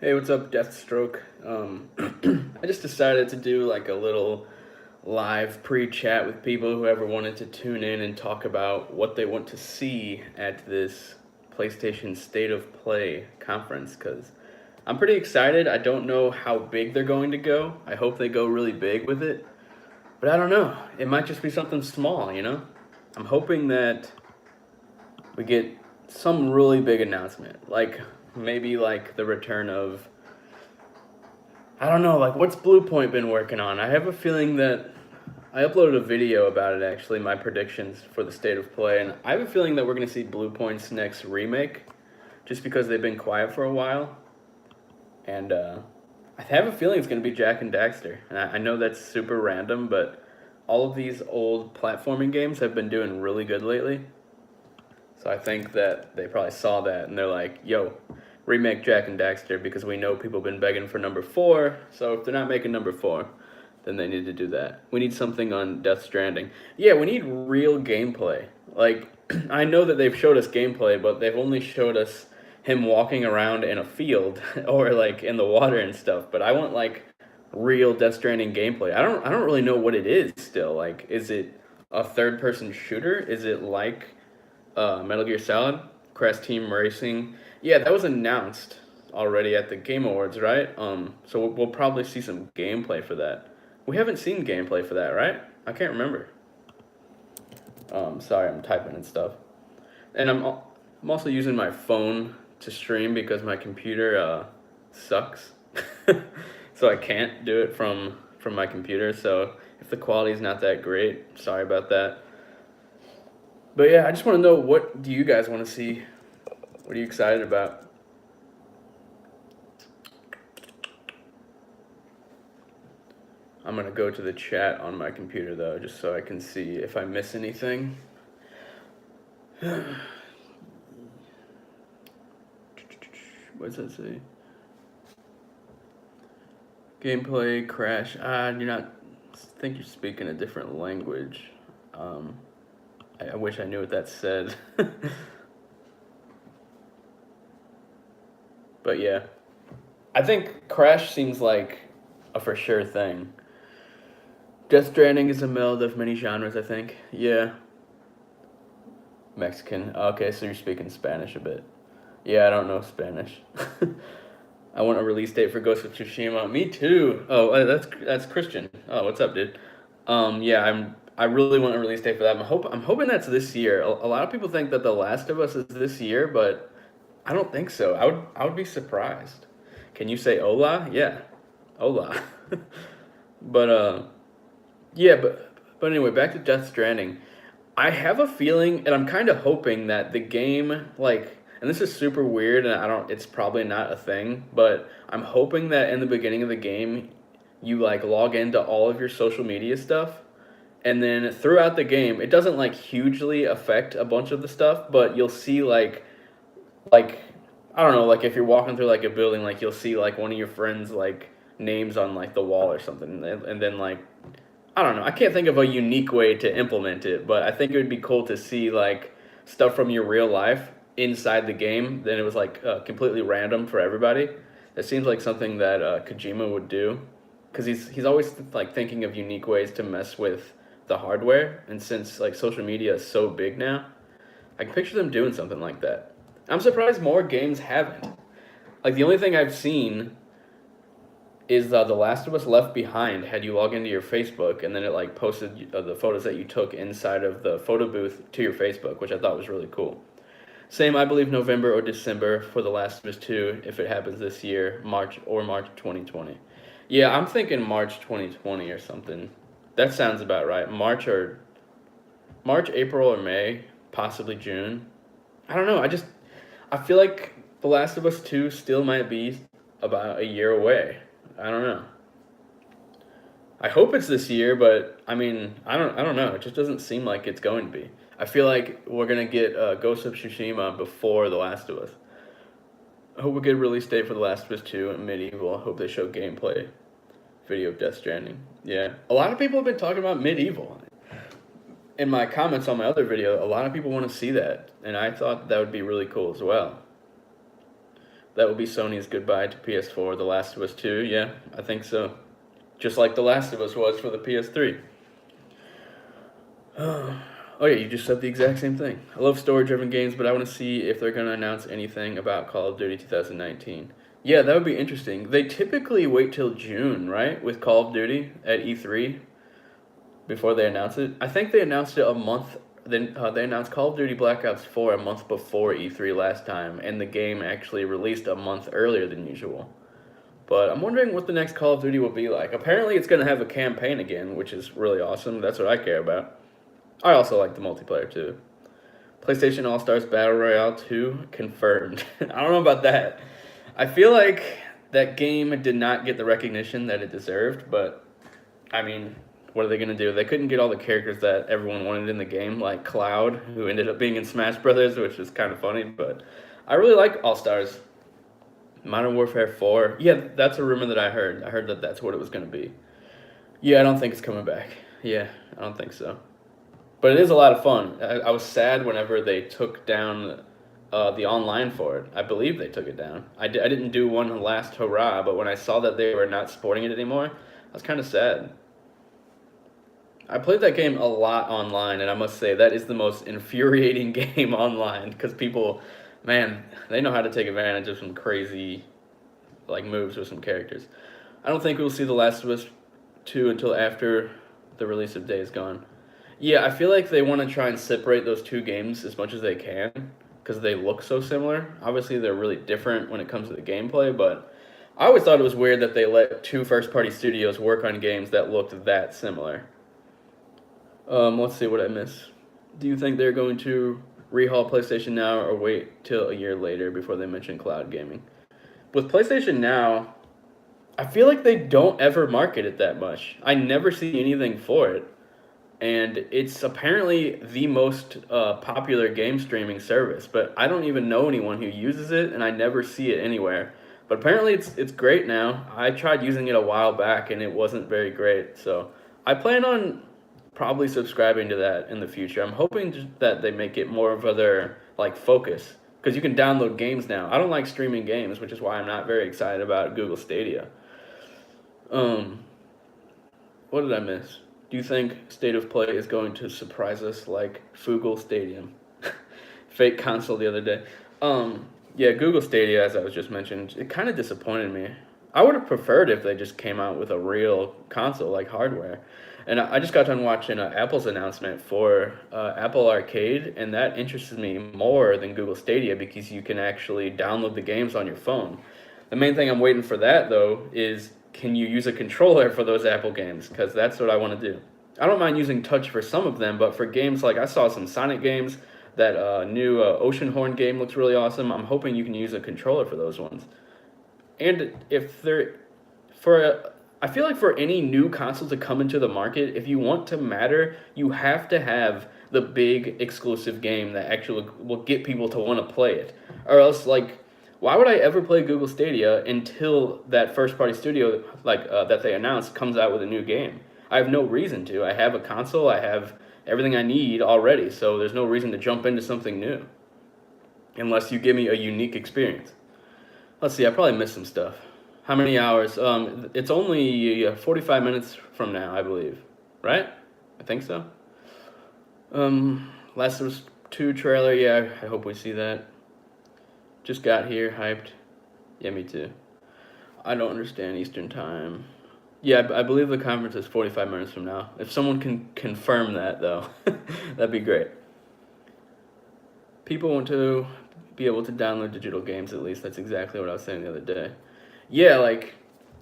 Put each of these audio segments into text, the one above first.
Hey, what's up, Deathstroke? I just decided to do like a little live pre-chat with people who ever wanted to tune in and talk about what they want to see at this PlayStation State of Play conference, because I'm pretty excited. I don't know how big they're going to go. I hope they go really big with it, but I don't know. It might just be something small, you know? I'm hoping that we get some really big announcement, like maybe like the return of, I don't know, like what's Bluepoint been working on? I have a feeling that I uploaded a video about it actually, my predictions for the state of play, and I have a feeling that we're going to see Bluepoint's next remake, just because they've been quiet for a while, and I have a feeling it's going to be Jack and Daxter, and I know that's super random, but all of these old platforming games have been doing really good lately, so I think that they probably saw that and they're like, yo, remake Jack and Daxter because we know people have been begging for number 4. So if they're not making number 4, then they need to do that. We need something on Death Stranding. Yeah, we need real gameplay. Like, I know that they've showed us gameplay, but they've only showed us him walking around in a field or like in the water and stuff. But I want like real Death Stranding gameplay. I don't really know what it is still. Like, is it a third person shooter? Is it like Metal Gear Solid, Crash Team Racing? Yeah, that was announced already at the Game Awards, right? So we'll probably see some gameplay for that. We haven't seen gameplay for that, right? I can't remember. Sorry, I'm typing and stuff. And I'm also using my phone to stream because my computer sucks, so I can't do it from my computer. So if the quality is not that great, sorry about that. But yeah, I just want to know, what do you guys want to see? What are you excited about? I'm gonna go to the chat on my computer though, just so I can see if I miss anything. What does that say? Gameplay crash. You're not. I think you're speaking a different language. I wish I knew what that said. But yeah, I think Crash seems like a for sure thing. Death Stranding is a meld of many genres, I think. Yeah. Mexican. Okay, so you're speaking Spanish a bit. Yeah, I don't know Spanish. I want a release date for Ghost of Tsushima. Me too. Oh, that's Christian. Oh, what's up, dude? Yeah, I really want a release date for that. I'm hoping that's this year. A lot of people think that The Last of Us is this year, but I don't think so. I would be surprised. Can you say hola? Yeah, hola. But yeah, but anyway, back to Death Stranding. I have a feeling, and I'm kind of hoping that the game, like, and this is super weird, and I don't, it's probably not a thing, but I'm hoping that in the beginning of the game, you like log into all of your social media stuff, and then throughout the game, it doesn't like hugely affect a bunch of the stuff, but you'll see like I don't know, like if you're walking through like a building, like you'll see like one of your friends like names on like the wall or something, and then like I don't know. I can't think of a unique way to implement it, but I think it would be cool to see like stuff from your real life inside the game. Then it was like completely random for everybody. It seems like something that Kojima would do, because he's always like thinking of unique ways to mess with the hardware. And since like social media is so big now, I can picture them doing something like that. I'm surprised more games haven't. Like the only thing I've seen is The Last of Us Left Behind had you log into your Facebook, and then it like posted the photos that you took inside of the photo booth to your Facebook, which I thought was really cool. Same, I believe November or December for The Last of Us 2 if it happens this year, March 2020. Yeah, I'm thinking March 2020 or something. That sounds about right. March, April, or May, possibly June. I don't know. I feel like The Last of Us 2 still might be about a year away. I don't know. I hope it's this year, but I mean, I don't know. It just doesn't seem like it's going to be. I feel like we're gonna get Ghost of Tsushima before The Last of Us. I hope we get a release date for The Last of Us 2 and Medieval. I hope they show gameplay video of Death Stranding. Yeah, a lot of people have been talking about Medieval. In my comments on my other video, a lot of people want to see that, and I thought that would be really cool as well. That would be Sony's goodbye to PS4. The Last of Us 2, yeah, I think so. Just like The Last of Us was for the PS3. Oh yeah, you just said the exact same thing. I love story-driven games, but I want to see if they're going to announce anything about Call of Duty 2019. Yeah, that would be interesting. They typically wait till June, right, with Call of Duty at E3 before they announce it. I think they announced it a month. Then they announced Call of Duty Black Ops 4 a month before E3 last time, and the game actually released a month earlier than usual. But I'm wondering what the next Call of Duty will be like. Apparently, it's going to have a campaign again, which is really awesome. That's what I care about. I also like the multiplayer too. PlayStation All Stars Battle Royale 2 confirmed. I don't know about that. I feel like that game did not get the recognition that it deserved, but I mean, what are they gonna do? They couldn't get all the characters that everyone wanted in the game, like Cloud, who ended up being in Smash Brothers, which is kind of funny. But I really like All Stars. Modern Warfare 4. Yeah, that's a rumor that I heard. I heard that that's what it was gonna be. Yeah, I don't think it's coming back. Yeah, I don't think so. But it is a lot of fun. I was sad whenever they took down the online for it. I believe they took it down. I didn't do one last hurrah, but when I saw that they were not supporting it anymore, I was kind of sad. I played that game a lot online, and I must say that is the most infuriating game online because people, man, they know how to take advantage of some crazy like moves with some characters. I don't think we'll see The Last of Us 2 until after the release of Days Gone. Yeah, I feel like they want to try and separate those two games as much as they can because they look so similar. Obviously, they're really different when it comes to the gameplay, but I always thought it was weird that they let two first-party studios work on games that looked that similar. Let's see what I miss. Do you think they're going to rehaul PlayStation Now or wait till a year later before they mention cloud gaming? With PlayStation Now, I feel like they don't ever market it that much. I never see anything for it. And it's apparently the most popular game streaming service, but I don't even know anyone who uses it, and I never see it anywhere. But apparently it's great now. I tried using it a while back, and it wasn't very great. So I plan on probably subscribing to that in the future. I'm hoping that they make it more of their like focus, because you can download games now. I don't like streaming games, which is why I'm not very excited about Google Stadia. What did I miss? Do you think State of Play is going to surprise us like Fugle Stadium? Fake console the other day. Yeah, Google Stadia, as I was just mentioned, it kind of disappointed me. I would have preferred if they just came out with a real console, like hardware. And I just got done watching Apple's announcement for Apple Arcade, and that interested me more than Google Stadia because you can actually download the games on your phone. The main thing I'm waiting for that, though, is can you use a controller for those Apple games? Because that's what I want to do. I don't mind using touch for some of them, but for games like I saw some Sonic games, that new Oceanhorn game looks really awesome. I'm hoping you can use a controller for those ones. And if they're I feel like for any new console to come into the market, if you want to matter, you have to have the big exclusive game that actually will get people to want to play it. Or else, like, why would I ever play Google Stadia until that first-party studio, like that they announced, comes out with a new game? I have no reason to. I have a console. I have everything I need already, so there's no reason to jump into something new unless you give me a unique experience. Let's see. I probably missed some stuff. How many hours? It's only 45 minutes from now, I believe. Right? I think so. Last of Us 2 trailer. Yeah, I hope we see that. Just got here, hyped. Yeah, me too. I don't understand Eastern Time. Yeah, I believe the conference is 45 minutes from now. If someone can confirm that, though, that'd be great. People want to be able to download digital games, at least. That's exactly what I was saying the other day. Yeah, like,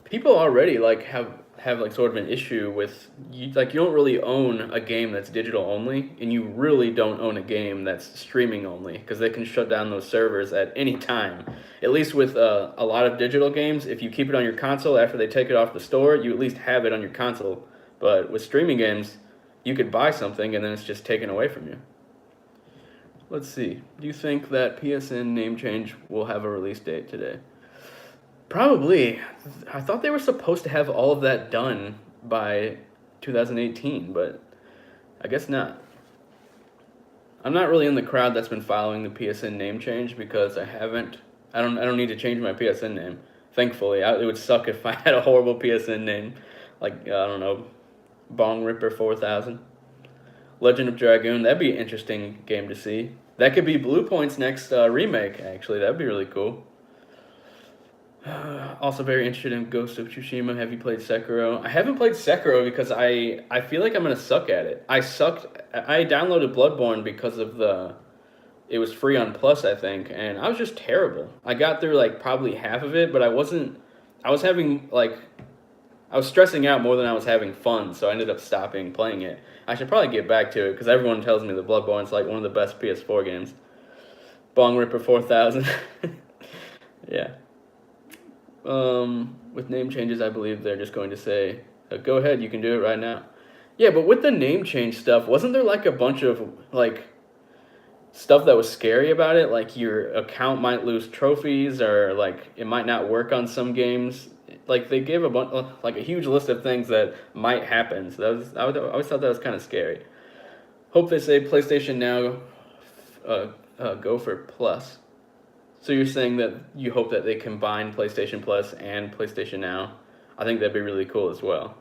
people already, like, have like, sort of an issue with, you don't really own a game that's digital only, and you really don't own a game that's streaming only, because they can shut down those servers at any time. At least with a lot of digital games, if you keep it on your console after they take it off the store, you at least have it on your console. But with streaming games, you could buy something, and then it's just taken away from you. Let's see. Do you think that PSN name change will have a release date today? Probably. I thought they were supposed to have all of that done by 2018, but I guess not. I'm not really in the crowd that's been following the PSN name change because I haven't I don't need to change my PSN name. Thankfully, it would suck if I had a horrible PSN name, like I don't know, Bong Ripper 4000, Legend of Dragoon. That'd be an interesting game to see. That could be Blue Point's next remake. Actually, that'd be really cool. Also very interested in Ghost of Tsushima. Have you played Sekiro? I haven't played Sekiro because I feel like I'm gonna suck at it. I downloaded Bloodborne because of it was free on Plus, I think, and I was just terrible. I got through like probably half of it, but I wasn't. I was having like I was stressing out more than I was having fun, so I ended up stopping playing it. I should probably get back to it because everyone tells me that Bloodborne's like one of the best PS4 games. Bong Ripper 4000. Yeah. With name changes, I believe they're just going to say, "Go ahead, you can do it right now." Yeah, but with the name change stuff, wasn't there like a bunch of like stuff that was scary about it? Like your account might lose trophies, or like it might not work on some games. Like they gave a bunch, like a huge list of things that might happen. So I always thought that was kind of scary. Hope they say PlayStation Now, go for Plus. So you're saying that you hope that they combine PlayStation Plus and PlayStation Now? I think that'd be really cool as well.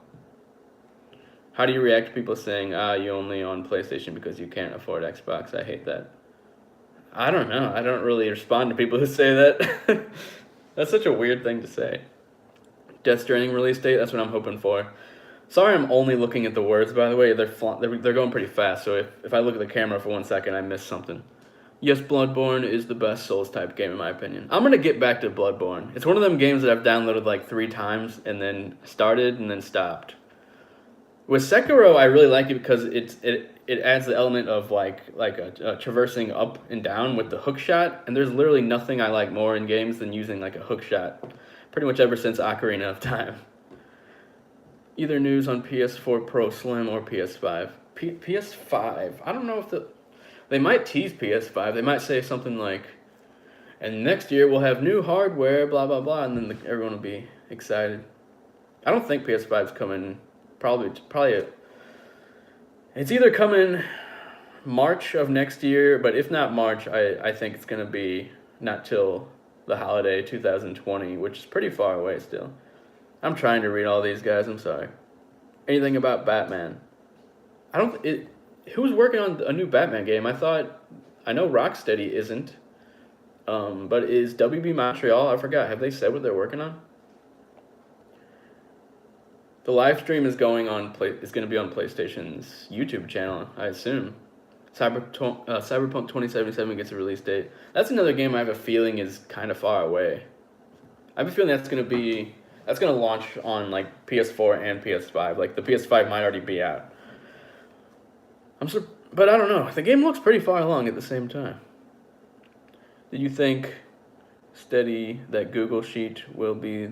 How do you react to people saying, you only on PlayStation because you can't afford Xbox? I hate that. I don't know. I don't really respond to people who say that. That's such a weird thing to say. Death Stranding release date, that's what I'm hoping for. Sorry I'm only looking at the words, by the way. They're going pretty fast, so if I look at the camera for 1 second, I miss something. Yes, Bloodborne is the best Souls-type game in my opinion. I'm going to get back to Bloodborne. It's one of them games that I've downloaded like 3 times and then started and then stopped. With Sekiro, I really like it because it adds the element of like a traversing up and down with the hook shot, and there's literally nothing I like more in games than using like a hook shot. Pretty much ever since Ocarina of Time. Either news on PS4 Pro Slim or PS5. PS5. I don't know if they might tease PS5. They might say something like, and next year we'll have new hardware, blah, blah, blah, and then everyone will be excited. I don't think PS5's coming, it's either coming March of next year, but if not March, I think it's going to be not till the holiday 2020, which is pretty far away still. I'm trying to read all these guys, I'm sorry. Anything about Batman? Who's working on a new Batman game? I know Rocksteady isn't. But is WB Montreal? I forgot. Have they said what they're working on? The live stream is going to be on PlayStation's YouTube channel, I assume. Cyberpunk 2077 gets a release date. That's another game I have a feeling is kind of far away. I have a feeling that's going to launch on like PS4 and PS5. Like the PS5 might already be out. But I don't know. The game looks pretty far along at the same time. Did you think steady that Google Sheet will be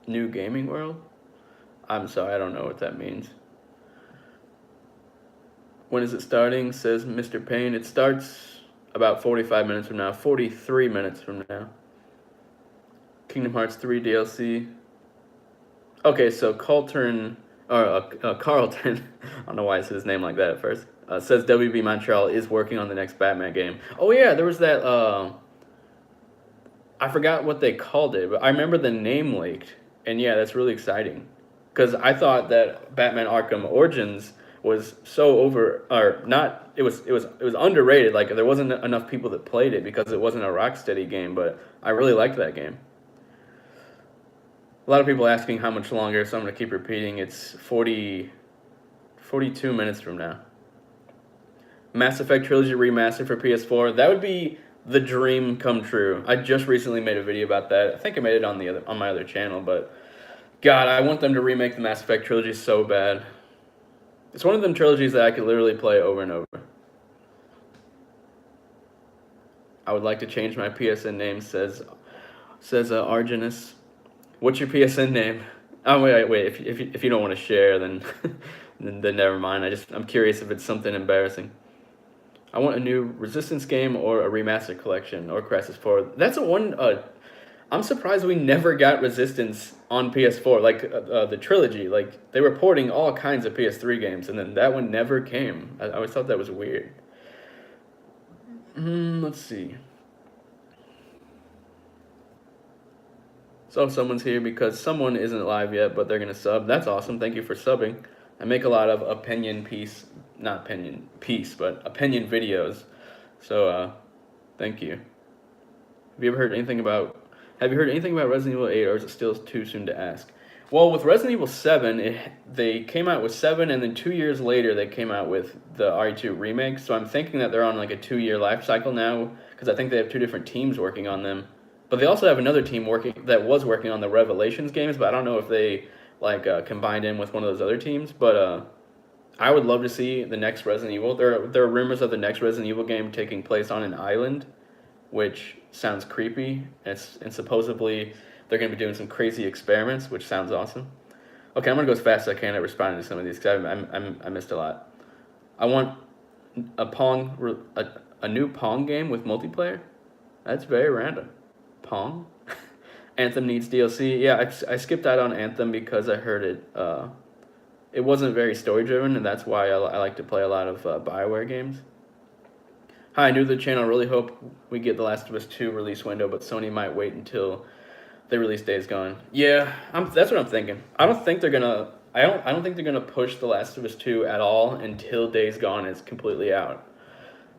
new gaming world? I'm sorry, I don't know what that means. When is it starting? Says Mr. Payne. It starts about 45 minutes from now. 43 minutes from now. Kingdom Hearts 3 DLC. Okay, so Carlton, I don't know why I said his name like that at first. Says WB Montreal is working on the next Batman game. Oh yeah, there was that, I forgot what they called it, but I remember the name leaked. And yeah, that's really exciting. Because I thought that Batman Arkham Origins was it was underrated. Like there wasn't enough people that played it because it wasn't a Rocksteady game, but I really liked that game. A lot of people asking how much longer, so I'm going to keep repeating. It's 42 minutes from now. Mass Effect Trilogy Remastered for PS4. That would be the dream come true. I just recently made a video about that. I think I made it on my other channel, but God, I want them to remake the Mass Effect trilogy so bad. It's one of them trilogies that I could literally play over and over. I would like to change my PSN name, says Arginus. What's your PSN name? Oh wait. If you don't want to share, then then never mind. I'm curious if it's something embarrassing. I want a new Resistance game or a remastered collection or Crysis 4. That's one. I'm surprised we never got Resistance on PS4, like the trilogy. Like they were porting all kinds of PS3 games, and then that one never came. I always thought that was weird. Let's see. So someone's here because someone isn't live yet, but they're gonna sub. That's awesome. Thank you for subbing. I make a lot of not opinion piece, but opinion videos. So thank you. Have you heard anything about Resident Evil 8, or is it still too soon to ask? Well, with Resident Evil 7, they came out with 7, and then 2 years later they came out with the RE2 remake. So I'm thinking that they're on like a 2-year life cycle now, because I think they have two different teams working on them. But they also have another team working on the Revelations games, but I don't know if they combined in with one of those other teams. But I would love to see the next Resident Evil. There are rumors of the next Resident Evil game taking place on an island, which sounds creepy. And supposedly they're going to be doing some crazy experiments, which sounds awesome. Okay, I'm going to go as fast as I can at responding to some of these because I missed a lot. I want a new Pong game with multiplayer. That's very random. Pong? Anthem needs DLC. Yeah, I skipped out on Anthem because I heard it wasn't very story driven, and that's why I like to play a lot of BioWare games. Hi, new to the channel. Really hope we get The Last of Us 2 release window, but Sony might wait until the release day is gone. Yeah, that's what I'm thinking. I don't think they're gonna push The Last of Us 2 at all until Days Gone is completely out.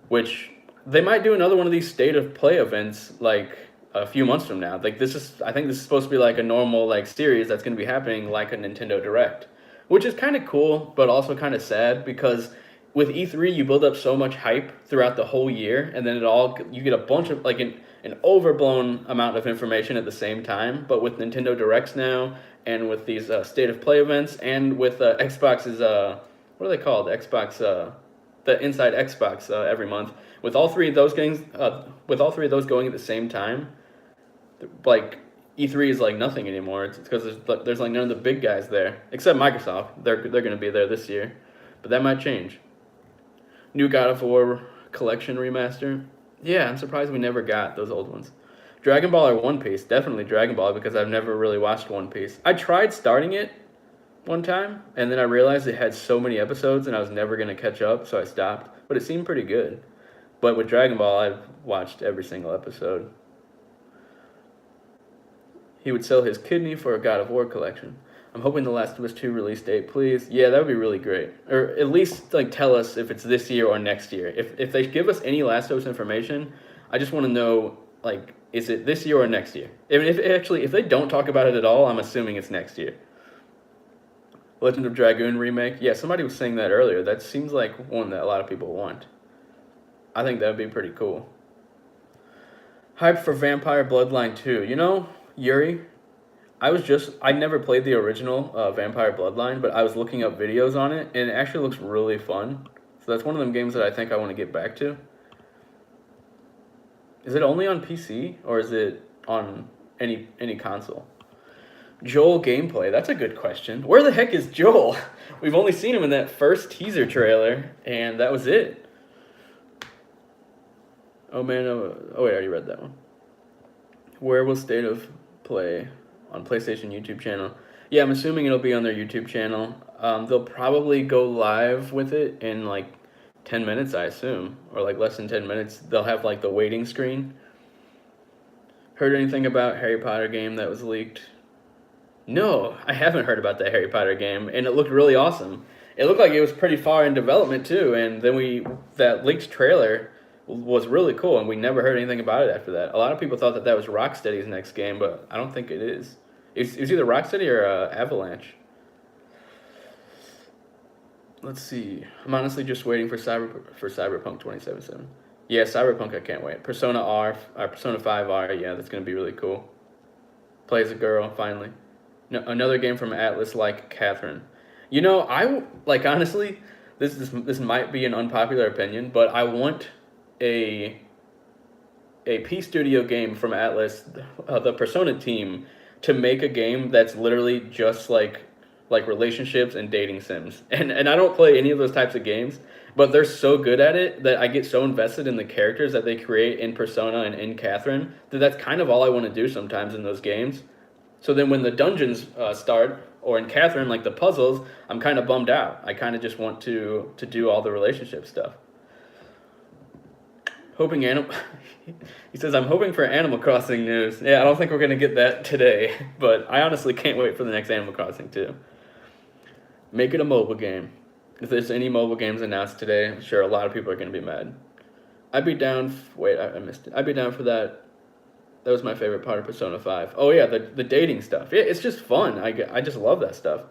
Which they might do another one of these state of play events like a few months from now. I think this is supposed to be like a normal series that's gonna be happening like a Nintendo Direct, which is kind of cool, but also kind of sad because with E3 you build up so much hype throughout the whole year, and then you get a bunch of an overblown amount of information at the same time. But with Nintendo Directs now, and with these state of play events, and with Xbox's what are they called? Xbox the Inside Xbox every month. With all three of those going at the same time, E3 is nothing anymore. It's because there's none of the big guys there except Microsoft. They're going to be there this year, but that might change. New God of War collection remaster. Yeah, I'm surprised we never got those old ones. Dragon Ball or One Piece? Definitely Dragon Ball because I've never really watched One Piece. I tried starting it one time, and then I realized it had so many episodes and I was never going to catch up, so I stopped. But it seemed pretty good. But with Dragon Ball, I've watched every single episode. He would sell his kidney for a God of War collection. I'm hoping The Last of Us 2 release date, please. Yeah, that would be really great. Or at least tell us if it's this year or next year. If they give us any Last of Us information, I just want to know is it this year or next year? If they don't talk about it at all, I'm assuming it's next year. Legend of Dragoon remake. Yeah, somebody was saying that earlier. That seems like one that a lot of people want. I think that would be pretty cool. Hype for Vampire Bloodline 2. You know, Yuri, I never played the original Vampire Bloodline, but I was looking up videos on it, and it actually looks really fun. So that's one of them games that I think I want to get back to. Is it only on PC, or is it on any console? Joel gameplay, that's a good question. Where the heck is Joel? We've only seen him in that first teaser trailer, and that was it. Oh man, oh wait, I already read that one. Where will State of Play on PlayStation YouTube channel? Yeah, I'm assuming it'll be on their YouTube channel. They'll probably go live with it in 10 minutes, I assume, or less than 10 minutes. They'll have the waiting screen. Heard anything about Harry Potter game that was leaked? No, I haven't heard about that Harry Potter game, and it looked really awesome. It looked like it was pretty far in development too, and then that leaked trailer was really cool, and we never heard anything about it after that. A lot of people thought that was Rocksteady's next game, but I don't think it is. It's either Rocksteady or Avalanche. Let's see. I'm honestly just waiting for Cyberpunk 2077. Yeah, Cyberpunk I can't wait. Persona 5 R, yeah, that's going to be really cool. Play as a girl, finally. No, another game from Atlas like Catherine. You know, honestly, this might be an unpopular opinion, but I want a P Studio game from Atlas, the Persona team, to make a game that's literally just like relationships and dating sims. And I don't play any of those types of games, but they're so good at it that I get so invested in the characters that they create in Persona and in Catherine that's kind of all I want to do sometimes in those games. So then when the dungeons start, or in Catherine, the puzzles, I'm kind of bummed out. I kind of just want to do all the relationship stuff. Hoping Animal. He says, I'm hoping for Animal Crossing news. Yeah, I don't think we're going to get that today, but I honestly can't wait for the next Animal Crossing, too. Make it a mobile game. If there's any mobile games announced today, I'm sure a lot of people are going to be mad. I'd be down. Wait, I missed it. I'd be down for that. That was my favorite part of Persona 5. Oh, yeah, the dating stuff. Yeah, it's just fun. I just love that stuff.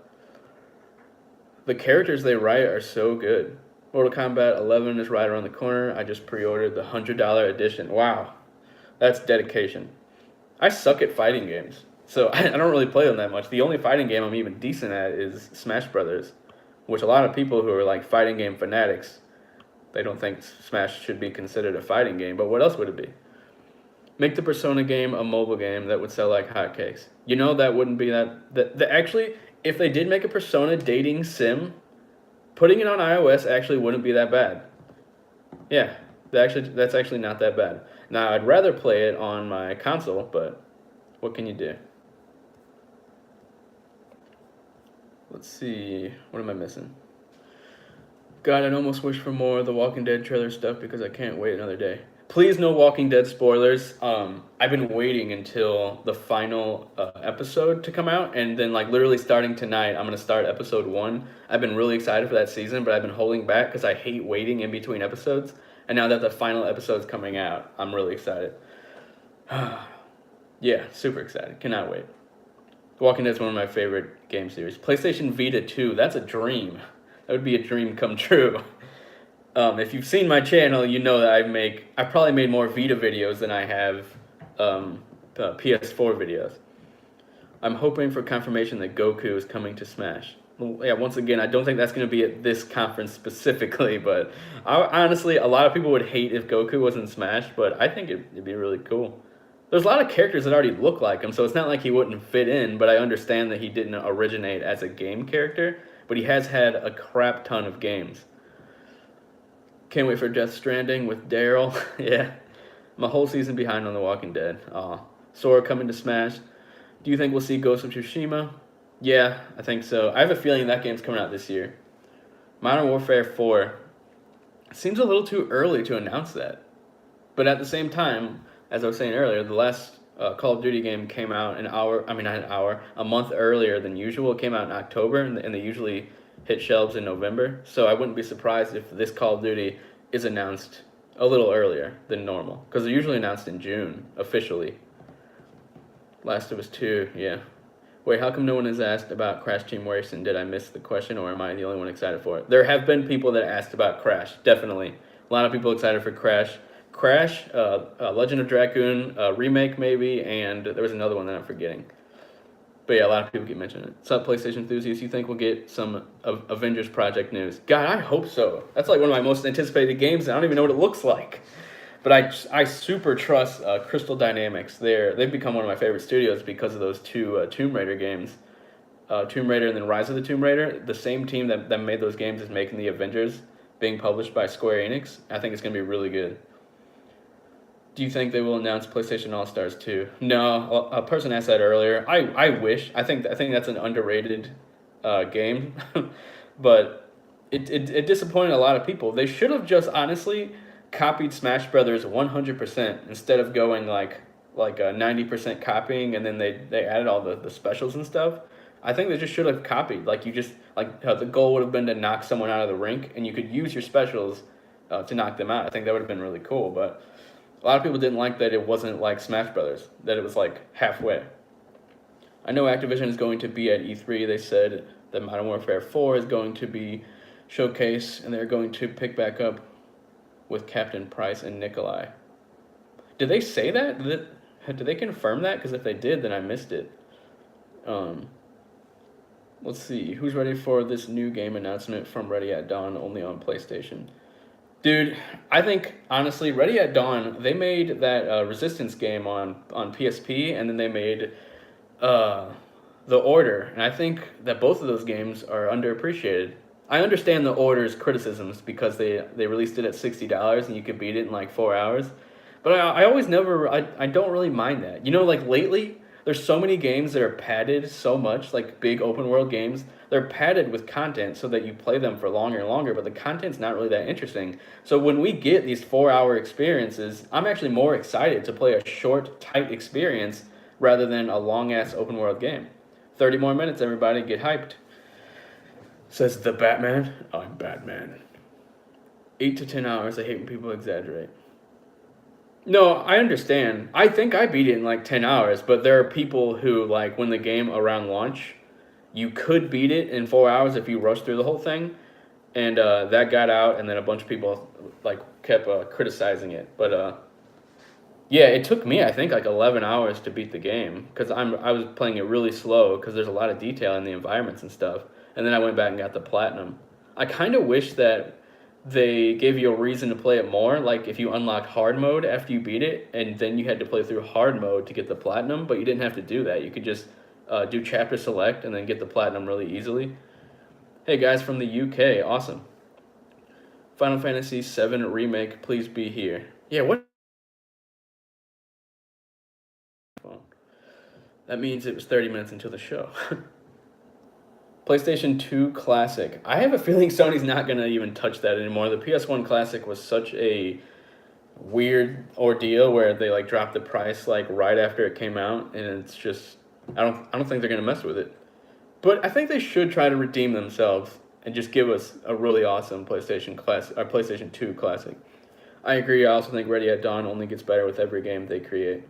The characters they write are so good. Mortal Kombat 11 is right around the corner. I just pre-ordered the $100 edition. Wow. That's dedication. I suck at fighting games, so I don't really play them that much. The only fighting game I'm even decent at is Smash Brothers, which a lot of people who are like fighting game fanatics, they don't think Smash should be considered a fighting game, but what else would it be? Make the Persona game a mobile game that would sell like hotcakes. You know that wouldn't be actually, if they did make a Persona dating sim, putting it on iOS actually wouldn't be that bad. Yeah, that's actually not that bad. Now, I'd rather play it on my console, but what can you do? Let's see. What am I missing? God, I'd almost wish for more of the Walking Dead trailer stuff because I can't wait another day. Please, no Walking Dead spoilers. I've been waiting until the final episode to come out, and then like literally starting tonight, I'm gonna start episode 1. I've been really excited for that season, but I've been holding back because I hate waiting in between episodes. And now that the final episode's coming out, I'm really excited. Yeah, super excited. Cannot wait. Walking Dead is one of my favorite game series. PlayStation Vita 2, that's a dream. That would be a dream come true. If you've seen my channel, you know that I probably made more Vita videos than I have PS4 videos. I'm hoping for confirmation that Goku is coming to Smash. Well, yeah, once again, I don't think that's going to be at this conference specifically, but honestly, a lot of people would hate if Goku was in Smash, but I think it'd be really cool. There's a lot of characters that already look like him, so it's not like he wouldn't fit in, but I understand that he didn't originate as a game character, but he has had a crap ton of games. Can't wait for Death Stranding with Daryl. Yeah. I'm a whole season behind on The Walking Dead. Sora coming to Smash. Do you think we'll see Ghost of Tsushima? Yeah, I think so. I have a feeling that game's coming out this year. Modern Warfare 4. Seems a little too early to announce that. But at the same time, as I was saying earlier, the last Call of Duty game came out a month earlier than usual. It came out in October, and they usually hit shelves in November. So I wouldn't be surprised if this Call of Duty is announced a little earlier than normal. Because they're usually announced in June, officially. Last of Us 2, yeah. Wait, how come no one has asked about Crash Team Racing? Did I miss the question, or am I the only one excited for it? There have been people that asked about Crash, definitely. A lot of people excited for Crash. Crash, Legend of Dragoon remake maybe, and there was another one that I'm forgetting. But yeah, a lot of people keep mentioning it. What's up, PlayStation enthusiasts? You think we'll get some Avengers Project news? God, I hope so. That's like one of my most anticipated games, and I don't even know what it looks like. But I super trust Crystal Dynamics. They've become one of my favorite studios because of those two Tomb Raider games. Tomb Raider and then Rise of the Tomb Raider. The same team that made those games is making the Avengers, being published by Square Enix. I think it's going to be really good. Do you think they will announce PlayStation All-Stars 2? No, a person asked that earlier. I wish. I think that's an underrated game. But it disappointed a lot of people. They should have just honestly copied Smash Brothers 100% instead of going like a 90% copying and then they added all the specials and stuff. I think they just should have copied. Like the goal would have been to knock someone out of the rink, and you could use your specials to knock them out. I think that would have been really cool, but a lot of people didn't like that it wasn't like Smash Brothers, that it was like halfway. I know Activision is going to be at E3. They said that Modern Warfare 4 is going to be showcased, and they're going to pick back up with Captain Price and Nikolai. Did they say that? Did they confirm that? Because if they did, then I missed it. Let's see. Who's ready for this new game announcement from Ready at Dawn only on PlayStation? Dude, I think, honestly, Ready at Dawn, they made that Resistance game on PSP, and then they made The Order. And I think that both of those games are underappreciated. I understand The Order's criticisms because they released it at $60 and you could beat it in like 4 hours. But I always I don't really mind that. You know, like lately, There's so many games that are padded so much, like big open world games. They're padded with content so that you play them for longer and longer, but the content's not really that interesting. So when we get these 4 hour experiences, I'm actually more excited to play a short, tight experience rather than a long ass open world game. 30 more minutes, everybody, get hyped. Says the Batman. I'm Batman. 8 to 10 hours. I hate when people exaggerate. No, I understand. I think I beat it in like 10 hours, but there are people who, like, when the game around launch, you could beat it in 4 hours if you rush through the whole thing. And that got out, and then a bunch of people, like, kept criticizing it. But yeah, it took me, I think, like 11 hours to beat the game because I was playing it really slow because there's a lot of detail in the environments and stuff. And then I went back and got the platinum. I kind of wish that they gave you a reason to play it more, like if you unlock hard mode after you beat it, and then you had to play through hard mode to get the platinum, but you didn't have to do that. You could just do chapter select and then get the platinum really easily. Hey guys from the UK, awesome. Final Fantasy VII Remake, please be here. Yeah, what? That means it was 30 minutes into the show. PlayStation 2 Classic. I have a feeling Sony's not going to even touch that anymore. The PS1 Classic was such a weird ordeal where they like dropped the price like right after it came out, and it's just I don't think they're going to mess with it. But I think they should try to redeem themselves and just give us a really awesome PlayStation 2 Classic. I agree. I also think Ready at Dawn only gets better with every game they create.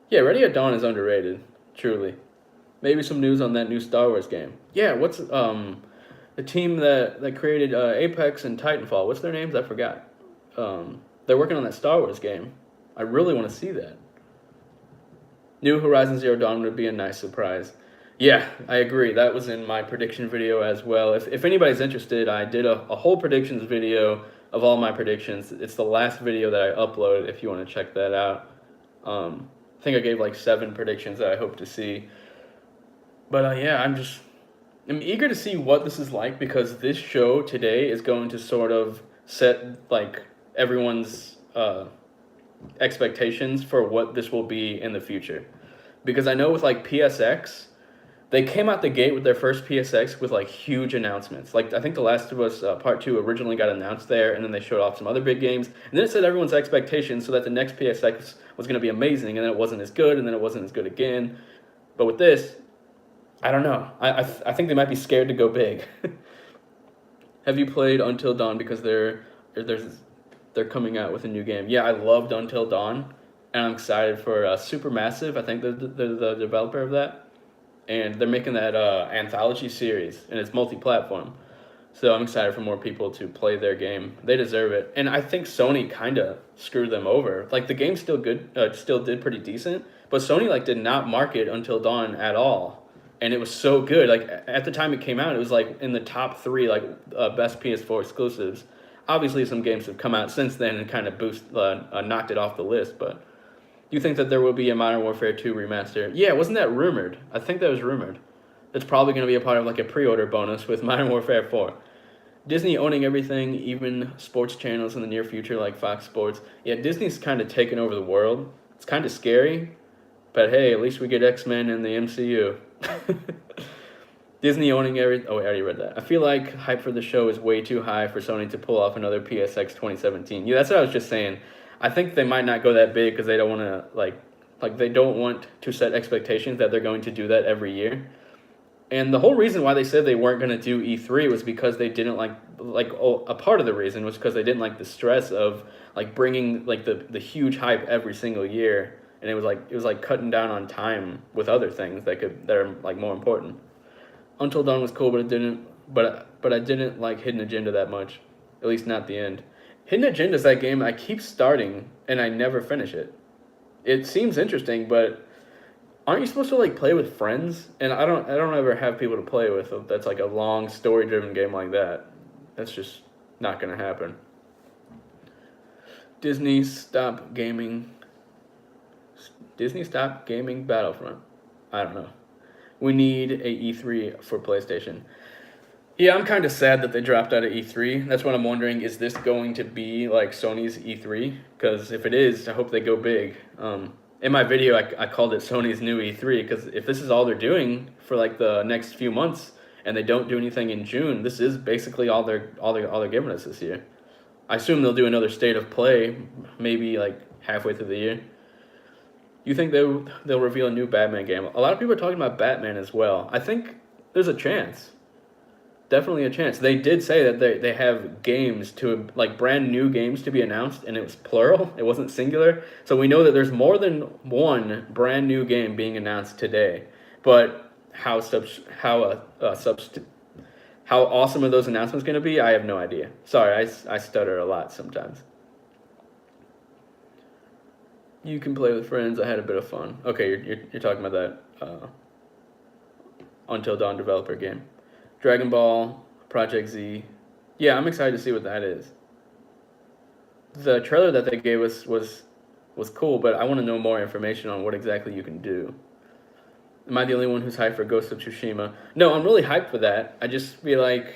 Yeah, Ready at Dawn is underrated, truly. Maybe some news on that new Star Wars game. Yeah, what's the team that created Apex and Titanfall? What's their names? I forgot. They're working on that Star Wars game. I really want to see that. New Horizon Zero Dawn would be a nice surprise. Yeah, I agree. That was in my prediction video as well. If anybody's interested, I did a whole predictions video of all my predictions. It's the last video that I uploaded if you want to check that out. I think I gave like 7 predictions that I hope to see. But yeah, I'm eager to see what this is like because this show today is going to sort of set like everyone's expectations for what this will be in the future. Because I know with like PSX, they came out the gate with their first PSX with like huge announcements. Like I think The Last of Us Part 2 originally got announced there, and then they showed off some other big games. And then it set everyone's expectations so that the next PSX was going to be amazing, and then it wasn't as good, and then it wasn't as good again. But with this, I don't know. I think they might be scared to go big. Have you played Until Dawn because they're coming out with a new game? Yeah, I loved Until Dawn, and I'm excited for Supermassive. I think they're the developer of that, and they're making that anthology series, and it's multi-platform. So I'm excited for more people to play their game. They deserve it, and I think Sony kind of screwed them over. Like the game's still good, still did pretty decent, but Sony like did not market Until Dawn at all. And it was so good. Like at the time it came out, it was like in the top 3 like best PS4 exclusives. Obviously, some games have come out since then and kind of knocked it off the list. But do you think that there will be a Modern Warfare 2 remaster? Yeah, wasn't that rumored? I think that was rumored. It's probably going to be a part of like a pre-order bonus with Modern Warfare 4. Disney owning everything, even sports channels in the near future like Fox Sports. Yeah, Disney's kind of taken over the world. It's kind of scary. But hey, at least we get X-Men in the MCU. Disney owning everything. Oh, wait, I already read that. I feel like hype for the show is way too high for Sony to pull off another PSX 2017. Yeah, that's what I was just saying. I think they might not go that big because they don't want to like they don't want to set expectations that they're going to do that every year. And the whole reason why they said they weren't going to do E3 was because they didn't like a part of the reason was because they didn't like the stress of like bringing like the huge hype every single year. And it was like cutting down on time with other things that are like more important. Until Dawn was cool, but it didn't. But I didn't like Hidden Agenda that much, at least not the end. Hidden Agenda is that game I keep starting and I never finish it. It seems interesting, but aren't you supposed to like play with friends? And I don't ever have people to play with. That's like a long story driven game like that. That's just not gonna happen. Disney stop gaming Battlefront. I don't know. We need a E3 for PlayStation. Yeah, I'm kind of sad that they dropped out of E3. That's what I'm wondering. Is this going to be like Sony's E3? Because if it is, I hope they go big. And in my video, I called it Sony's new E3 because if this is all they're doing for like the next few months and they don't do anything in June, this is basically all they're giving us this year. I assume they'll do another state of play, maybe like halfway through the year. You think they'll reveal a new Batman game? A lot of people are talking about Batman as well. I think there's a chance. Definitely a chance. They did say that they have games to, like, brand new games to be announced, and it was plural. It wasn't singular. So we know that there's more than one brand new game being announced today. But how awesome are those announcements going to be? I have no idea. Sorry, I stutter a lot sometimes. You can play with friends. I had a bit of fun. Okay, you're talking about that Until Dawn developer game. Dragon Ball, Project Z. Yeah, I'm excited to see what that is. The trailer that they gave us was cool, but I want to know more information on what exactly you can do. Am I the only one who's hyped for Ghost of Tsushima? No, I'm really hyped for that. I just feel like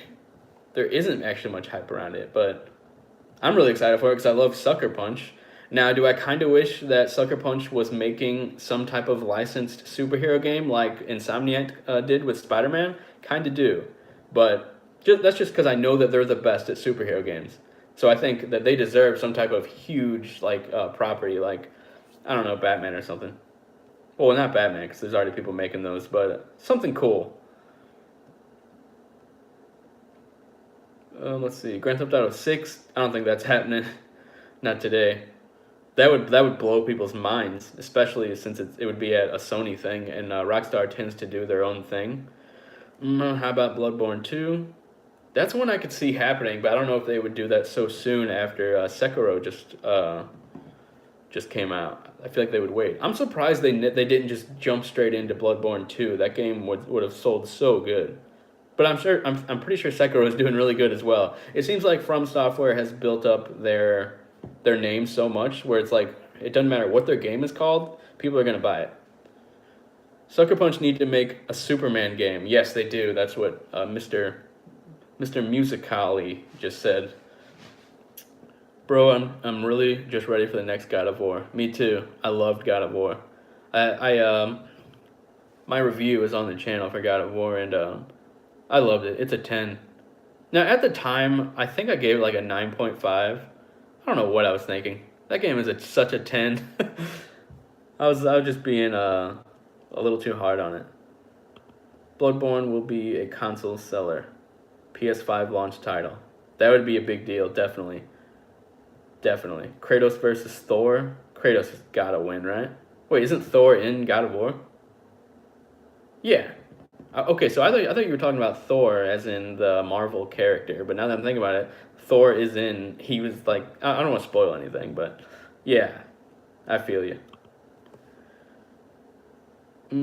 there isn't actually much hype around it, but I'm really excited for it because I love Sucker Punch. Now, do I kind of wish that Sucker Punch was making some type of licensed superhero game like Insomniac did with Spider-Man? Kind of do. But that's just because I know that they're the best at superhero games. So I think that they deserve some type of huge property like, I don't know, Batman or something. Well, not Batman because there's already people making those, but something cool. Let's see. Grand Theft Auto 6, I don't think that's happening. Not today. That would blow people's minds, especially since it would be at a Sony thing, and Rockstar tends to do their own thing. How about Bloodborne 2? That's one I could see happening, but I don't know if they would do that so soon after Sekiro just came out. I feel like they would wait. I'm surprised they didn't just jump straight into Bloodborne 2. That game would have sold so good. But I'm pretty sure Sekiro is doing really good as well. It seems like From Software has built up their name so much where it's like it doesn't matter what their game is called, people are gonna buy it. Sucker Punch need to make a Superman game. Yes, they do. That's what Mr. Musicali just said. Bro, I'm really just ready for the next God of War. Me too. I loved God of War. My review is on the channel for God of War, and I loved it. It's a 10. Now at the time, I think I gave it like a 9.5. I don't know what I was thinking. That game is such a 10. I was just being a little too hard on it. Bloodborne will be a console seller. PS5 launch title. That would be a big deal, definitely. Definitely. Kratos versus Thor. Kratos has gotta win, right? Wait, isn't Thor in God of War? Yeah. Okay, so I thought you were talking about Thor as in the Marvel character, but now that I'm thinking about it, Thor is in. He was like, I don't want to spoil anything, but yeah, I feel you. I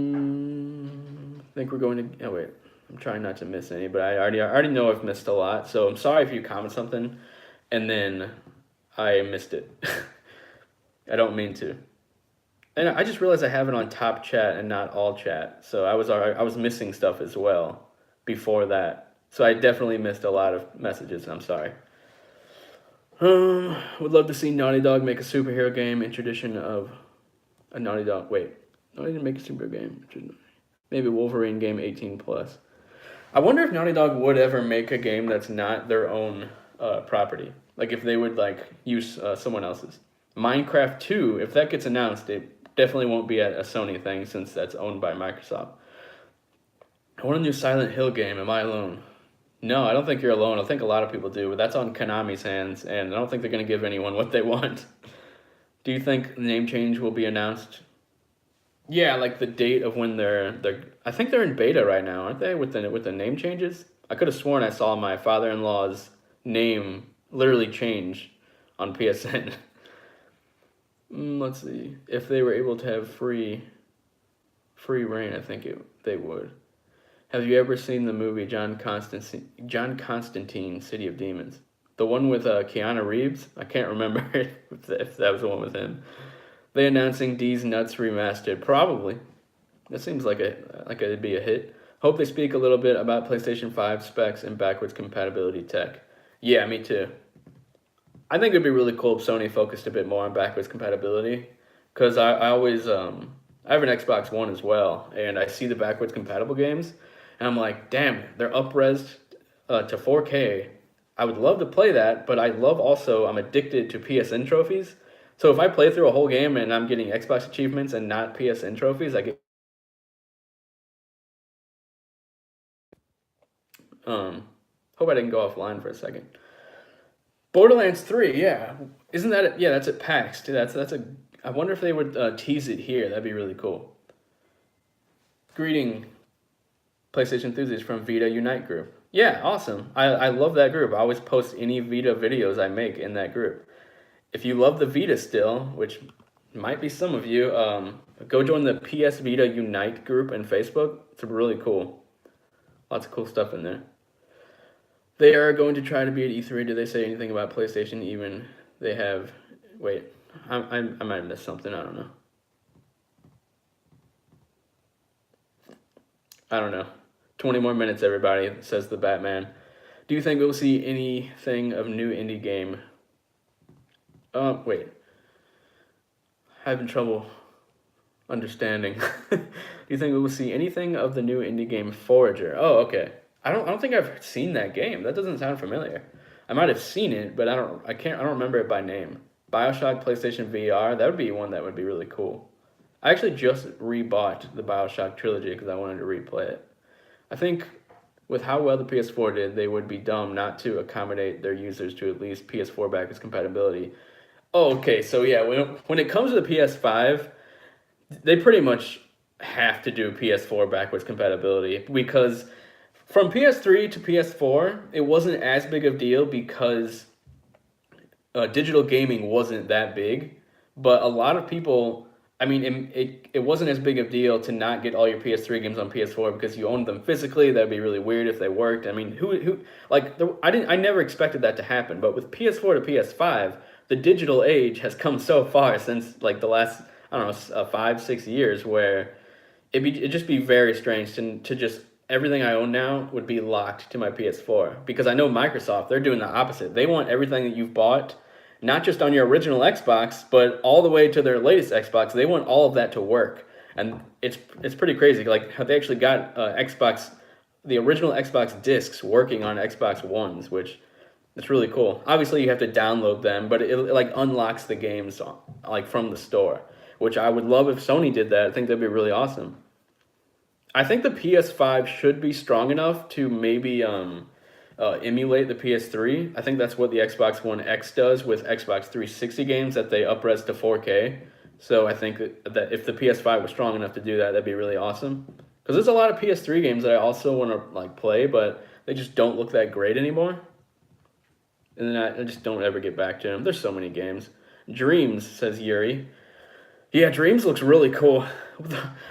think we're going to. Oh wait, I'm trying not to miss any, but I already know I've missed a lot, so I'm sorry if you comment something, and then I missed it. I don't mean to. And I just realized I have it on top chat and not all chat. So I was missing stuff as well before that. So I definitely missed a lot of messages, and I'm sorry. Would love to see Naughty Dog make a superhero game in tradition of a Naughty Dog. Wait, Naughty Dog make a superhero game. Maybe a Wolverine game 18 plus. I wonder if Naughty Dog would ever make a game that's not their own property. Like if they would like use someone else's. Minecraft 2, if that gets announced, it definitely won't be a Sony thing since that's owned by Microsoft. I want a new Silent Hill game. Am I alone? No, I don't think you're alone. I think a lot of people do, but that's on Konami's hands, and I don't think they're going to give anyone what they want. Do you think the name change will be announced? Yeah, like the date of when they're. I think they're in beta right now, aren't they? With the name changes. I could have sworn I saw my father-in-law's name literally change on PSN. Let's see. If they were able to have free reign, I think they would. Have you ever seen the movie John Constantine, City of Demons? The one with Keanu Reeves? I can't remember if that was the one with him. They announcing D's Nuts remastered? Probably. That seems like it'd be a hit. Hope they speak a little bit about PlayStation 5 specs and backwards compatibility tech. Yeah, me too. I think it'd be really cool if Sony focused a bit more on backwards compatibility because I always I have an Xbox One as well, and I see the backwards compatible games, and I'm like, damn, they're up-res to 4K. I would love to play that, but I love also I'm addicted to PSN trophies. So if I play through a whole game and I'm getting Xbox achievements and not PSN trophies, I get um. Hope I didn't go offline for a second. Borderlands 3, yeah. Isn't that it? Yeah, that's at PAX. Dude, that's a. I wonder if they would tease it here. That'd be really cool. Greeting, PlayStation enthusiasts from Vita Unite group. Yeah, awesome. I love that group. I always post any Vita videos I make in that group. If you love the Vita still, which might be some of you, go join the PS Vita Unite group in Facebook. It's really cool. Lots of cool stuff in there. They are going to try to be at E3. Did they say anything about PlayStation? Even they have. Wait, I might have missed something. I don't know. I don't know. 20 more minutes, everybody, says the Batman. Do you think we'll see anything of new indie game? Wait. Having trouble understanding. Do you think we will see anything of the new indie game Forager? Oh, okay. I don't think I've seen that game. That doesn't sound familiar. I might have seen it, but I don't remember it by name. BioShock PlayStation VR, that would be one that would be really cool. I actually just rebought the BioShock trilogy because I wanted to replay it. I think with how well the PS4 did, they would be dumb not to accommodate their users to at least PS4 backwards compatibility. Oh, okay, so yeah, when it comes to the PS5, they pretty much have to do PS4 backwards compatibility because from PS3 to PS4, it wasn't as big of a deal because digital gaming wasn't that big, but a lot of people, I mean, it wasn't as big of a deal to not get all your PS3 games on PS4 because you owned them physically. That'd be really weird if they worked. I mean, I never expected that to happen, but with PS4 to PS5, the digital age has come so far since like the last, I don't know, 5, 6 years where it'd just be very strange to just everything I own now would be locked to my PS4 because I know Microsoft, they're doing the opposite. They want everything that you've bought not just on your original Xbox, but all the way to their latest Xbox. They want all of that to work, and it's pretty crazy. Like how they actually got Xbox, the original Xbox discs working on Xbox Ones, which it's really cool. Obviously, you have to download them, but it like unlocks the games like from the store, which I would love if Sony did that. I think that'd be really awesome. I think the PS5 should be strong enough to maybe emulate the PS3. I think that's what the Xbox One X does with Xbox 360 games that they upres to 4K. So I think that if the PS5 was strong enough to do that, that'd be really awesome. Because there's a lot of PS3 games that I also want to like play, but they just don't look that great anymore. And then I just don't ever get back to them. There's so many games. Dreams, says Yuri. Yeah, Dreams looks really cool.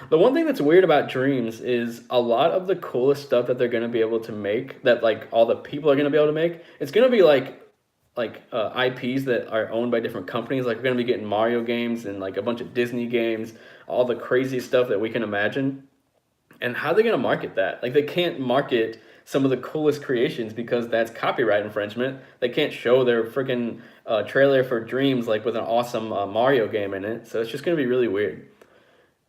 The one thing that's weird about Dreams is a lot of the coolest stuff that they're going to be able to make, that like all the people are going to be able to make, it's going to be like IPs that are owned by different companies. Like we're going to be getting Mario games and like a bunch of Disney games, all the crazy stuff that we can imagine. And how are they going to market that? Like they can't market some of the coolest creations because that's copyright infringement. They can't show their freaking trailer for Dreams like with an awesome Mario game in it. So it's just going to be really weird.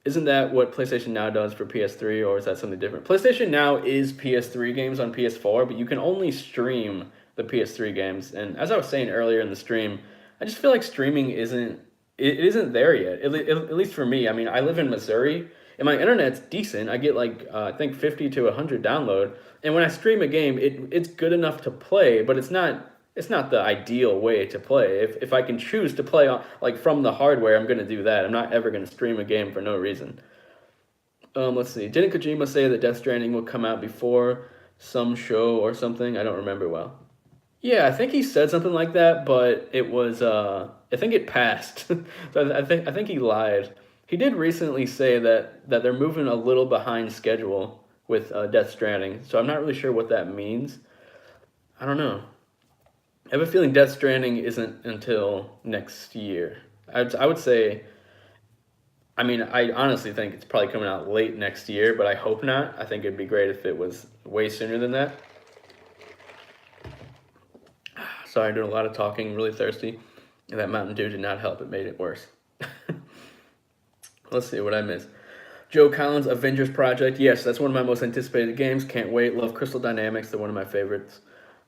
Isn't that what PlayStation Now does for PS3, or is that something different? PlayStation Now is PS3 games on PS4, but you can only stream the PS3 games. And as I was saying earlier in the stream, I just feel like streaming it isn't there yet. At least for me. I mean, I live in Missouri, and my internet's decent. I get like I think 50 to 100 download, and when I stream a game, it's good enough to play, but it's not the ideal way to play. If I can choose to play like from the hardware, I'm gonna do that. I'm not ever gonna stream a game for no reason. Let's see. Didn't Kojima say that Death Stranding will come out before some show or something? I don't remember well. Yeah, I think he said something like that, but it was I think it passed. So I think he lied. He did recently say that they're moving a little behind schedule with Death Stranding, so I'm not really sure what that means. I don't know. I have a feeling Death Stranding isn't until next year. I would say, I mean, I honestly think it's probably coming out late next year, but I hope not. I think it'd be great if it was way sooner than that. Sorry, I'm doing a lot of talking, really thirsty. And that Mountain Dew did not help, it made it worse. Let's see what I missed. Joe Collins' Avengers Project. Yes, that's one of my most anticipated games. Can't wait. Love Crystal Dynamics. They're one of my favorites.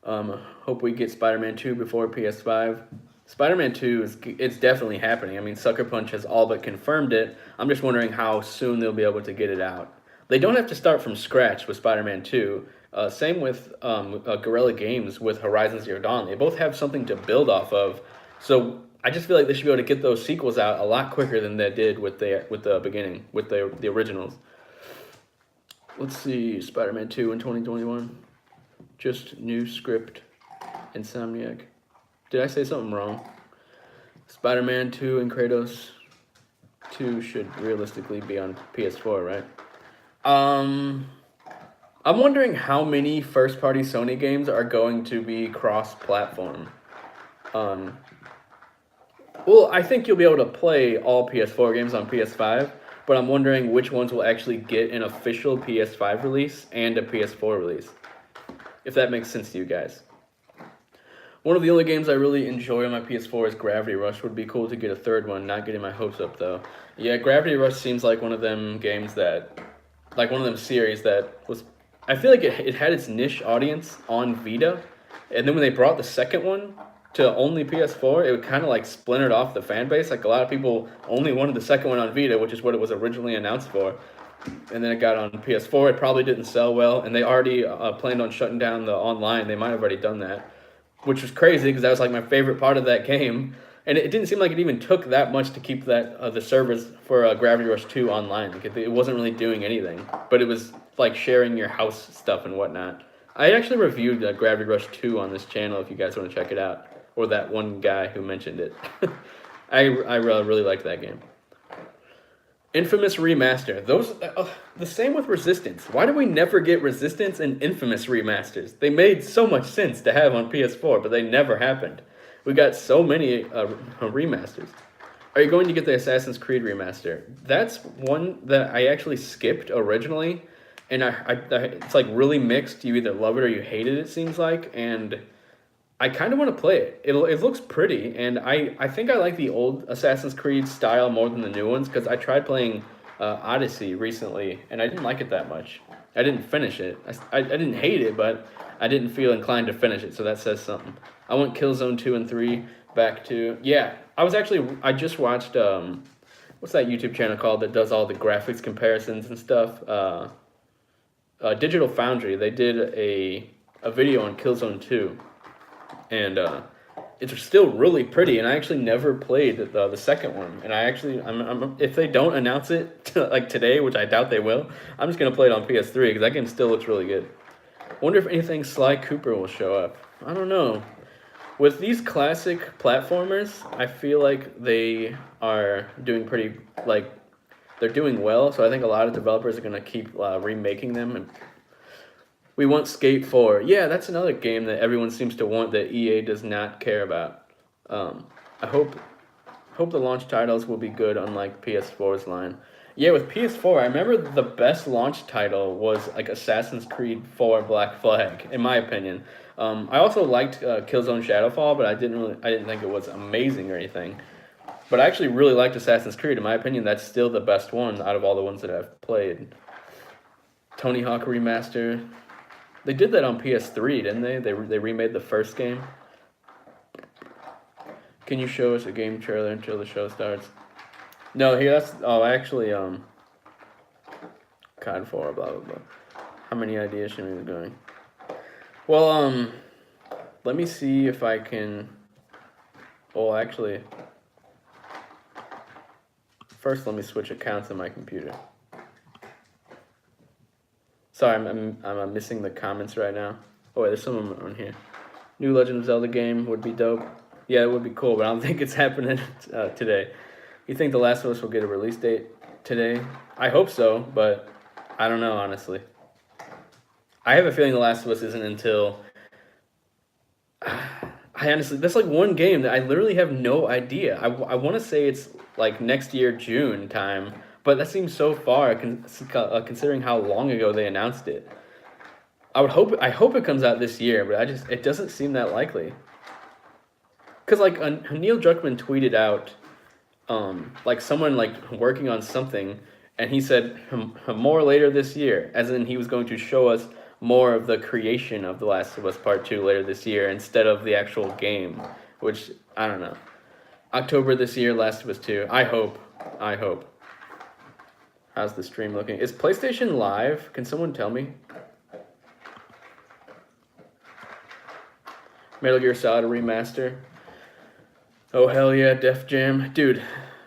Hope we get Spider-Man 2 before PS5. Spider-Man 2 it's definitely happening. I mean, Sucker Punch has all but confirmed it. I'm just wondering how soon they'll be able to get it out. They don't have to start from scratch with Spider-Man 2. Same with Guerrilla Games with Horizon Zero Dawn. They both have something to build off of. So I just feel like they should be able to get those sequels out a lot quicker than they did with the beginning with the originals. Let's see, Spider-Man 2 in 2021. Just new script, Insomniac. Did I say something wrong? Spider-Man 2 and Kratos 2 should realistically be on PS4, right? I'm wondering how many first-party Sony games are going to be cross-platform. Um, well, I think you'll be able to play all PS4 games on PS5, but I'm wondering which ones will actually get an official PS5 release and a PS4 release. If that makes sense to you guys. One of the only games I really enjoy on my PS4 is Gravity Rush. Would be cool to get a third one. Not getting my hopes up though. Yeah, Gravity Rush seems like one of them games that, like one of them series that was. I feel like it had its niche audience on Vita, and then when they brought the second one to only PS4, it kind of like splintered off the fan base. Like a lot of people only wanted the second one on Vita, which is what it was originally announced for. And then it got on PS4. It probably didn't sell well, and they already planned on shutting down the online. They might have already done that, which was crazy because that was like my favorite part of that game. And it didn't seem like it even took that much to keep that the servers for Gravity Rush 2 online. Like it wasn't really doing anything, but it was like sharing your house stuff and whatnot. I actually reviewed Gravity Rush 2 on this channel if you guys want to check it out, or that one guy who mentioned it. I really liked that game. Infamous Remaster. Those the same with Resistance. Why do we never get Resistance and Infamous remasters? They made so much sense to have on PS4, but they never happened. We got so many remasters. Are you going to get the Assassin's Creed remaster? That's one that I actually skipped originally, and it's like really mixed. You either love it or you hate it. It seems like, and I kind of want to play it. It looks pretty, and I think I like the old Assassin's Creed style more than the new ones because I tried playing Odyssey recently, and I didn't like it that much. I didn't finish it. I didn't hate it, but I didn't feel inclined to finish it, so that says something. I want Killzone 2 and 3 back to... Yeah, I just watched... what's that YouTube channel called that does all the graphics comparisons and stuff? Digital Foundry. They did a video on Killzone 2. And it's still really pretty, and I actually never played the second one. And I'm if they don't announce it like today, which I doubt they will, I'm just gonna play it on PS3 because that game still looks really good. Wonder if anything Sly Cooper will show up. I don't know. With these classic platformers, I feel like they are doing pretty they're doing well. So I think a lot of developers are gonna keep remaking them and. We want Skate 4. Yeah, that's another game that everyone seems to want that EA does not care about. I hope the launch titles will be good, unlike PS4's line. Yeah, with PS4, I remember the best launch title was like Assassin's Creed 4 Black Flag, in my opinion. I also liked Killzone Shadowfall, but I didn't think it was amazing or anything. But I actually really liked Assassin's Creed. In my opinion, that's still the best one out of all the ones that I've played. Tony Hawk Remaster. They did that on PS3, didn't they? They remade the first game. Can you show us a game trailer until the show starts? No, actually, COD 4, blah, blah, blah. How many ideas should we be going? Well, let me see if I can... Well, actually... First, let me switch accounts on my computer. Sorry, I'm missing the comments right now. Oh, wait, there's someone on here. New Legend of Zelda game would be dope. Yeah, it would be cool, but I don't think it's happening today. You think The Last of Us will get a release date today? I hope so, but I don't know, honestly. I have a feeling The Last of Us isn't until... that's like one game that I literally have no idea. I want to say it's like next year, June time, but that seems so far considering how long ago they announced it. I hope it comes out this year, but it doesn't seem that likely. Cause like Neil Druckmann tweeted out like someone like working on something, and he said more later this year, as in he was going to show us more of the creation of The Last of Us Part 2 later this year instead of the actual game, which I don't know. October this year, Last of Us 2. I hope. I hope. How's the stream looking? Is PlayStation live? Can someone tell me? Metal Gear Solid Remaster. Oh, hell yeah, Def Jam. Dude,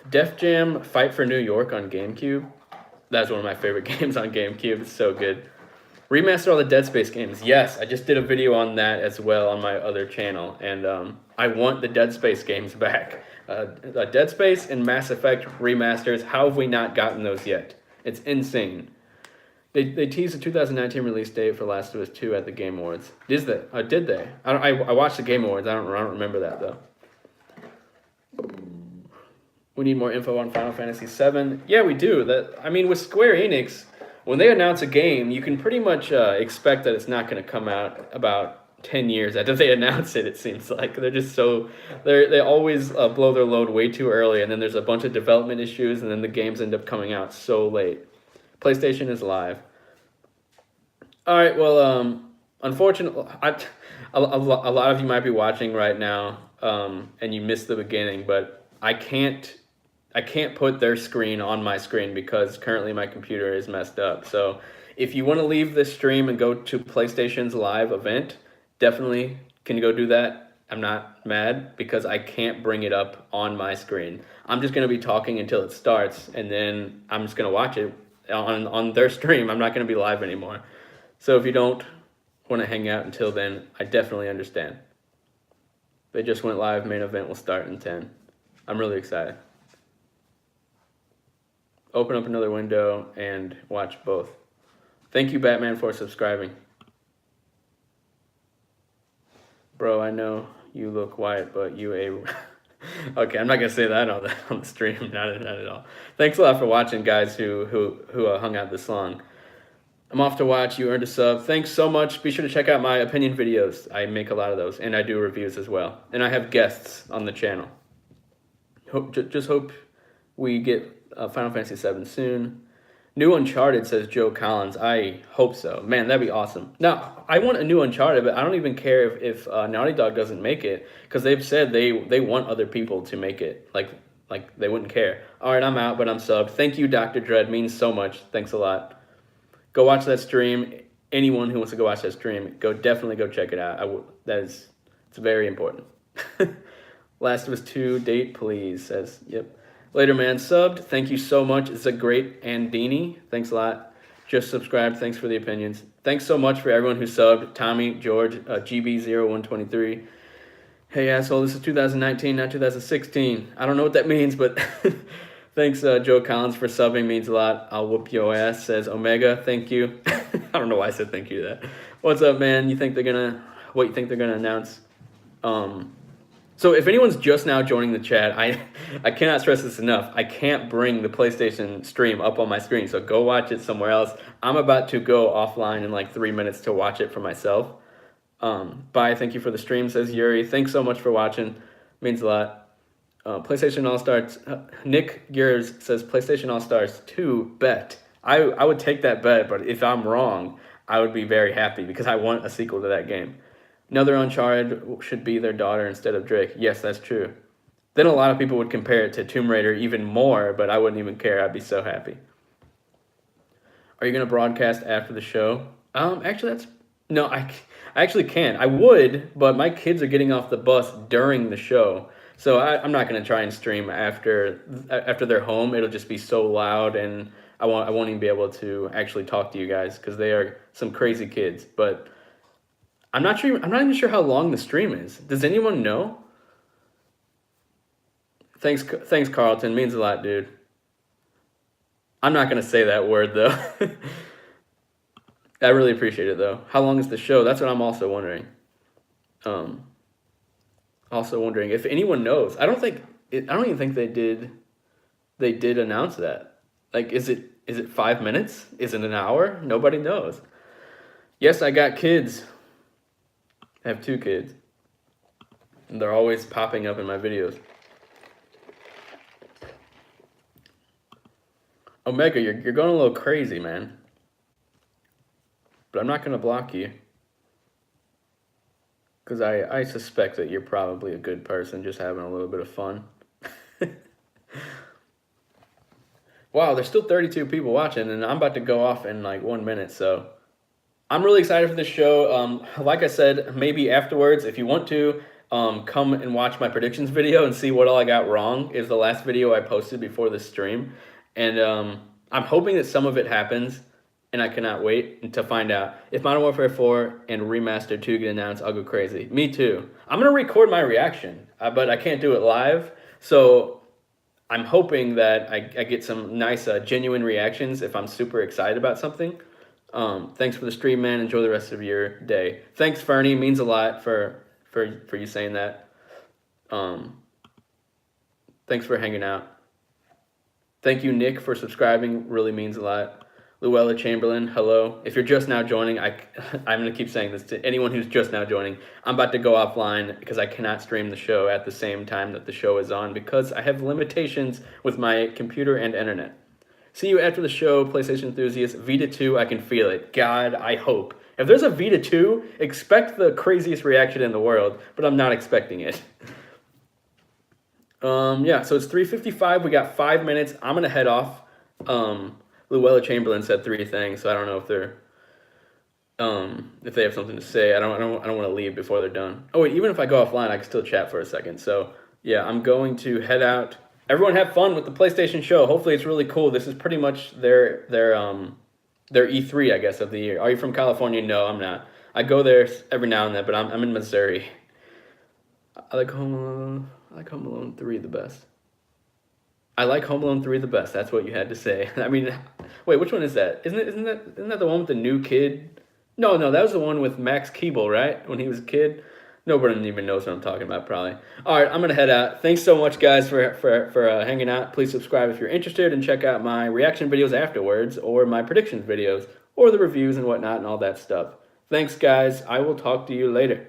Def Jam Fight for New York on GameCube. That's one of my favorite games on GameCube. It's so good. Remaster all the Dead Space games. Yes, I just did a video on that as well on my other channel. And I want the Dead Space games back. Dead Space and Mass Effect remasters. How have we not gotten those yet? It's insane. They teased a 2019 release date for Last of Us 2 at the Game Awards. Did they? I watched the Game Awards. I don't remember that though. We need more info on Final Fantasy VII. Yeah, we do. With Square Enix, when they announce a game, you can pretty much expect that it's not going to come out about 10 years after they announce it. It seems like they're just they always blow their load way too early, and then there's a bunch of development issues, and then the games end up coming out so late. PlayStation is live. All right. Well, unfortunately, a lot of you might be watching right now, and you missed the beginning, but I can't put their screen on my screen because currently my computer is messed up. So if you want to leave this stream and go to PlayStation's live event, definitely can you go do that. I'm not mad because I can't bring it up on my screen. I'm just going to be talking until it starts, and then I'm just going to watch it on their stream. I'm not going to be live anymore. So if you don't want to hang out until then, I definitely understand. They just went live. Main event will start in 10. I'm really excited. Open up another window and watch both. Thank you, Batman, for subscribing. Bro, I know you look white, but you a... Okay, I'm not going to say that on the stream. Not at all. Thanks a lot for watching, guys who hung out this long. I'm off to watch. You earned a sub. Thanks so much. Be sure to check out my opinion videos. I make a lot of those, and I do reviews as well. And I have guests on the channel. Just hope we get Final Fantasy VII soon. New Uncharted, says Joe Collins. I hope so. Man, that'd be awesome. Now, I want a new Uncharted, but I don't even care if Naughty Dog doesn't make it, because they've said they want other people to make it. Like they wouldn't care. All right, I'm out, but I'm subbed. Thank you, Dr. Dread. Means so much. Thanks a lot. Go watch that stream. Anyone who wants to go watch that stream, definitely go check it out. It's very important. Last of Us 2 date, please, says, yep. Later, man, subbed. Thank you so much. It's a great Andini. Thanks a lot. Just subscribed. Thanks for the opinions. Thanks so much for everyone who subbed. Tommy, George, GB0123. Hey, asshole, this is 2019, not 2016. I don't know what that means, but thanks, Joe Collins, for subbing. Means a lot. I'll whoop your ass, says Omega. Thank you. I don't know why I said thank you to that. What's up, man? What you think they're gonna announce? So if anyone's just now joining the chat, I cannot stress this enough. I can't bring the PlayStation stream up on my screen, so go watch it somewhere else. I'm about to go offline in like 3 minutes to watch it for myself. Bye, thank you for the stream, says Yuri. Thanks so much for watching. Means a lot. PlayStation All-Stars, Nick Gears says PlayStation All-Stars 2 bet. I would take that bet, but if I'm wrong, I would be very happy because I want a sequel to that game. Another Uncharted should be their daughter instead of Drake. Yes, that's true. Then a lot of people would compare it to Tomb Raider even more, but I wouldn't even care. I'd be so happy. Are you going to broadcast after the show? Actually, no, I actually can't. I would, but my kids are getting off the bus during the show. So I'm not going to try and stream after they're home. It'll just be so loud, and I won't even be able to actually talk to you guys because they are some crazy kids. But I'm not even sure how long the stream is. Does anyone know? Thanks, Carlton. Means a lot, dude. I'm not gonna say that word though. I really appreciate it though. How long is the show? That's what I'm also wondering. Also wondering if anyone knows. I don't even think they did. They did announce that. Like, is it 5 minutes? Is it an hour? Nobody knows. Yes, I got kids. I have 2 kids. And they're always popping up in my videos. Omega, you're going a little crazy, man. But I'm not gonna block you. Because I suspect that you're probably a good person just having a little bit of fun. Wow, there's still 32 people watching, and I'm about to go off in like 1 minute, so I'm really excited for this show. Like I said, maybe afterwards, if you want to, come and watch my predictions video and see what all I got wrong. Is the last video I posted before the stream, and I'm hoping that some of it happens, and I cannot wait to find out. If Modern Warfare 4 and Remastered 2 get announced, I'll go crazy. Me too. I'm gonna record my reaction, but I can't do it live, so I'm hoping that I get some nice, genuine reactions if I'm super excited about something. Thanks for the stream, man. Enjoy the rest of your day. Thanks, Fernie. Means a lot for you saying that. Thanks for hanging out. Thank you, Nick, for subscribing. Really means a lot. Luella Chamberlain, hello. If you're just now joining, I'm going to keep saying this to anyone who's just now joining. I'm about to go offline because I cannot stream the show at the same time that the show is on because I have limitations with my computer and internet. See you after the show, PlayStation enthusiasts. Vita 2, I can feel it. God, I hope. If there's a Vita 2, expect the craziest reaction in the world, but I'm not expecting it. Yeah, so it's 3:55. We got 5 minutes. I'm going to head off. Luella Chamberlain said 3 things, so I don't know if they have something to say. I don't want to leave before they're done. Oh wait, even if I go offline, I can still chat for a second. So yeah, I'm going to head out. Everyone have fun with the PlayStation show. Hopefully it's really cool. This is pretty much their E3, I guess, of the year. Are you from California? No, I'm not. I go there every now and then, but I'm in Missouri. I like Home Alone. I like Home Alone 3 the best. I like Home Alone 3 the best. That's what you had to say. I mean, wait, which one is that? Isn't that the one with the new kid? No, that was the one with Max Keeble, right? When he was a kid. Nobody even knows what I'm talking about, probably. All right, I'm gonna head out. Thanks so much, guys, for hanging out. Please subscribe if you're interested, and check out my reaction videos afterwards, or my predictions videos, or the reviews and whatnot, and all that stuff. Thanks, guys. I will talk to you later.